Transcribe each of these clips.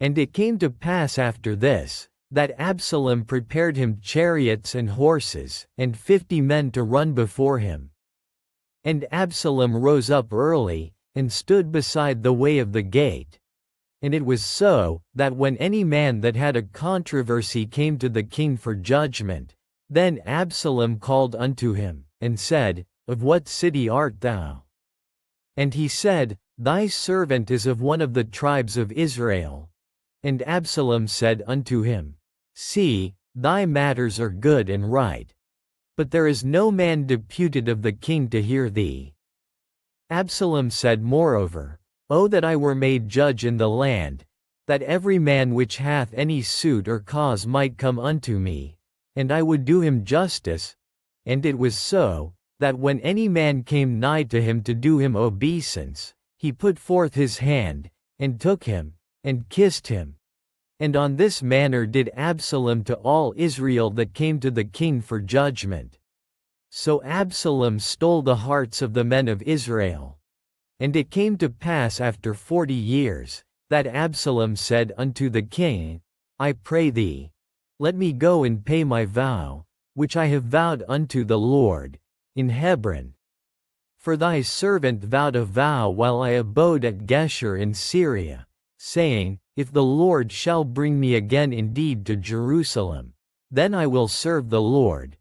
And it came to pass after this, that Absalom prepared him chariots and horses, and 50 men to run before him. And Absalom rose up early, and stood beside the way of the gate. And it was so, that when any man that had a controversy came to the king for judgment, then Absalom called unto him, and said, Of what city art thou? And he said, Thy servant is of one of the tribes of Israel. And Absalom said unto him, See, thy matters are good and right. But there is no man deputed of the king to hear thee. Absalom said moreover, O that I were made judge in the land, that every man which hath any suit or cause might come unto me, and I would do him justice. And it was so, that when any man came nigh to him to do him obeisance, he put forth his hand, and took him, and kissed him. And on this manner did Absalom to all Israel that came to the king for judgment. So Absalom stole the hearts of the men of Israel. And it came to pass after 40 years, that Absalom said unto the king, I pray thee, let me go and pay my vow, which I have vowed unto the Lord, in Hebron. For thy servant vowed a vow while I abode at Geshur in Syria, saying, If the Lord shall bring me again indeed to Jerusalem, then I will serve the Lord.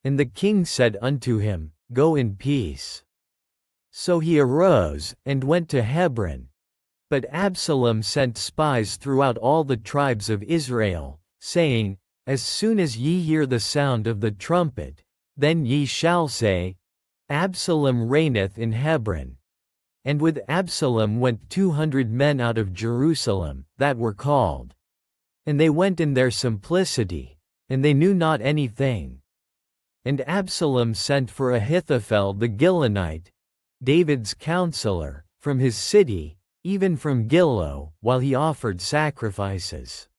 And the king said unto him, Go in peace. So he arose, and went to Hebron. But Absalom sent spies throughout all the tribes of Israel, saying, As soon as ye hear the sound of the trumpet, then ye shall say, Absalom reigneth in Hebron. And with Absalom went 200 men out of Jerusalem, that were called. And they went in their simplicity, and they knew not anything. And Absalom sent for Ahithophel the Gilonite, David's counselor, from his city, even from Gilo, while he offered sacrifices.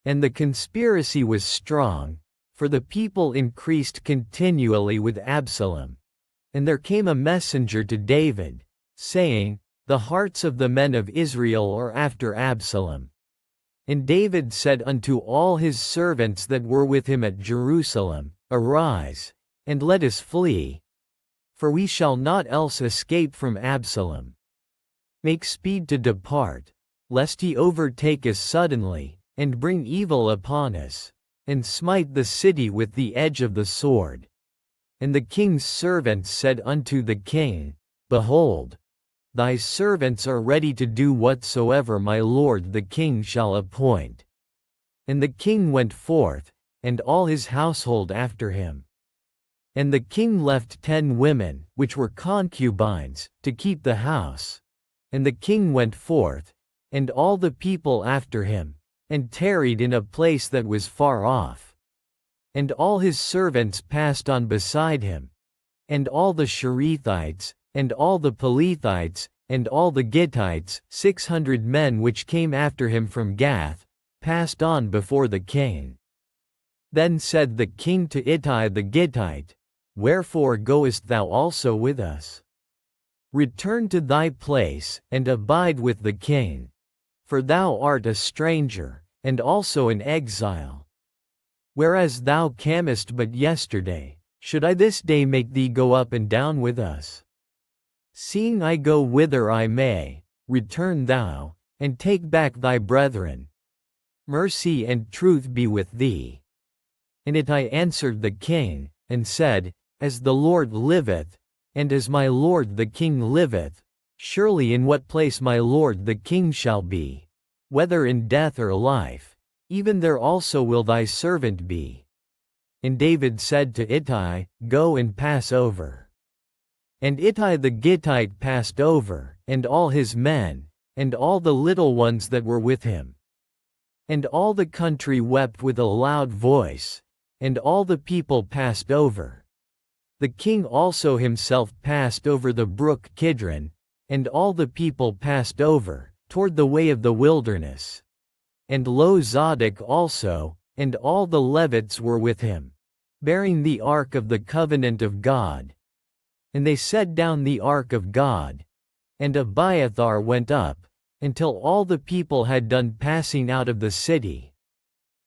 And the conspiracy was strong, for the people increased continually with Absalom. And there came a messenger to David, saying, The hearts of the men of Israel are after Absalom. And David said unto all his servants that were with him at Jerusalem, Arise, and let us flee. For we shall not else escape from Absalom. Make speed to depart, lest he overtake us suddenly, and bring evil upon us, and smite the city with the edge of the sword. And the king's servants said unto the king, Behold, thy servants are ready to do whatsoever my lord the king shall appoint. And the king went forth, and all his household after him. And the king left 10 women, which were concubines, to keep the house. And the king went forth, and all the people after him, and tarried in a place that was far off. And all his servants passed on beside him. And all the Cherethites, and all the Pelethites, and all the Gittites, 600 men which came after him from Gath, passed on before the king. Then said the king to Ittai the Gittite, Wherefore goest thou also with us? Return to thy place, and abide with the king. For thou art a stranger, and also an exile. Whereas thou camest but yesterday, should I this day make thee go up and down with us? Seeing I go whither I may, return thou, and take back thy brethren. Mercy and truth be with thee. And Ittai answered the king, and said, As the Lord liveth, and as my lord the king liveth, surely in what place my lord the king shall be, whether in death or life, even there also will thy servant be. And David said to Ittai, Go and pass over. And Ittai the Gittite passed over, and all his men, and all the little ones that were with him. And all the country wept with a loud voice, and all the people passed over. The king also himself passed over the brook Kidron, and all the people passed over, toward the way of the wilderness. And lo, Zadok also, and all the Levites were with him, bearing the ark of the covenant of God. And they set down the ark of God. And Abiathar went up, until all the people had done passing out of the city.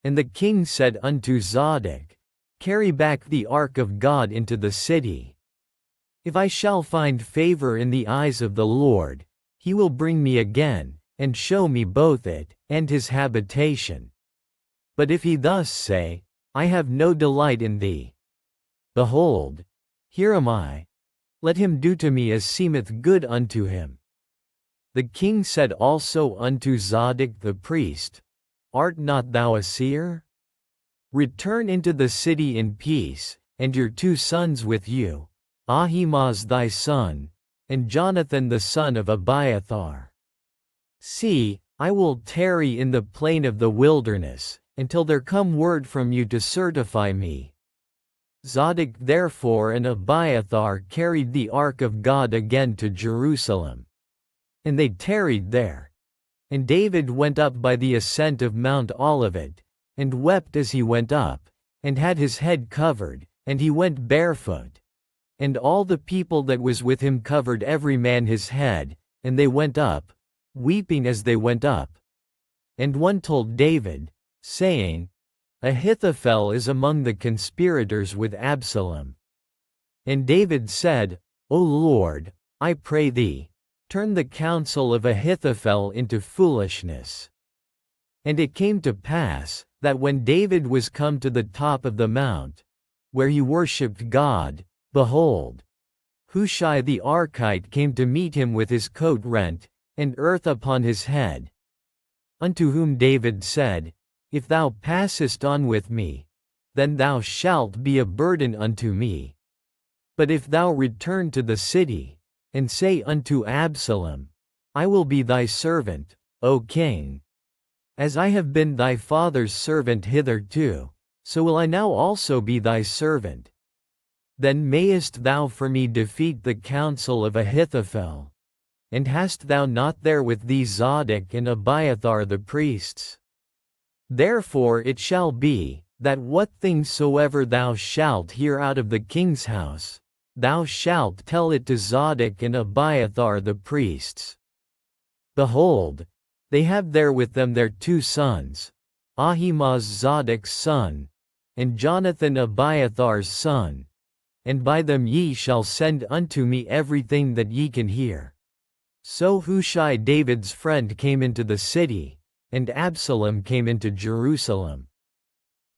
And the king said unto Zadok, Carry back the ark of God into the city. If I shall find favor in the eyes of the Lord, he will bring me again, and show me both it, and his habitation. But if he thus say, I have no delight in thee, behold, here am I. Let him do to me as seemeth good unto him. The king said also unto Zadok the priest, Art not thou a seer? Return into the city in peace, and your 2 sons with you, Ahimaaz thy son, and Jonathan the son of Abiathar. See, I will tarry in the plain of the wilderness, until there come word from you to certify me. Zadok therefore and Abiathar carried the ark of God again to Jerusalem. And they tarried there. And David went up by the ascent of Mount Olivet, and wept as he went up, and had his head covered, and he went barefoot. And all the people that was with him covered every man his head, and they went up, weeping as they went up. And one told David, saying, Ahithophel is among the conspirators with Absalom. And David said, O Lord, I pray thee, turn the counsel of Ahithophel into foolishness. And it came to pass, that when David was come to the top of the mount, where he worshipped God, behold, Hushai the Archite came to meet him with his coat rent, and earth upon his head. Unto whom David said, If thou passest on with me, then thou shalt be a burden unto me. But if thou return to the city, and say unto Absalom, I will be thy servant, O king. As I have been thy father's servant hitherto, so will I now also be thy servant. Then mayest thou for me defeat the counsel of Ahithophel. And hast thou not there with thee Zadok and Abiathar the priests? Therefore it shall be, that what things soever thou shalt hear out of the king's house, thou shalt tell it to Zadok and Abiathar the priests. Behold, they have there with them their 2 sons, Ahimaaz Zadok's son, and Jonathan Abiathar's son, and by them ye shall send unto me everything that ye can hear. So Hushai David's friend came into the city, and Absalom came into Jerusalem.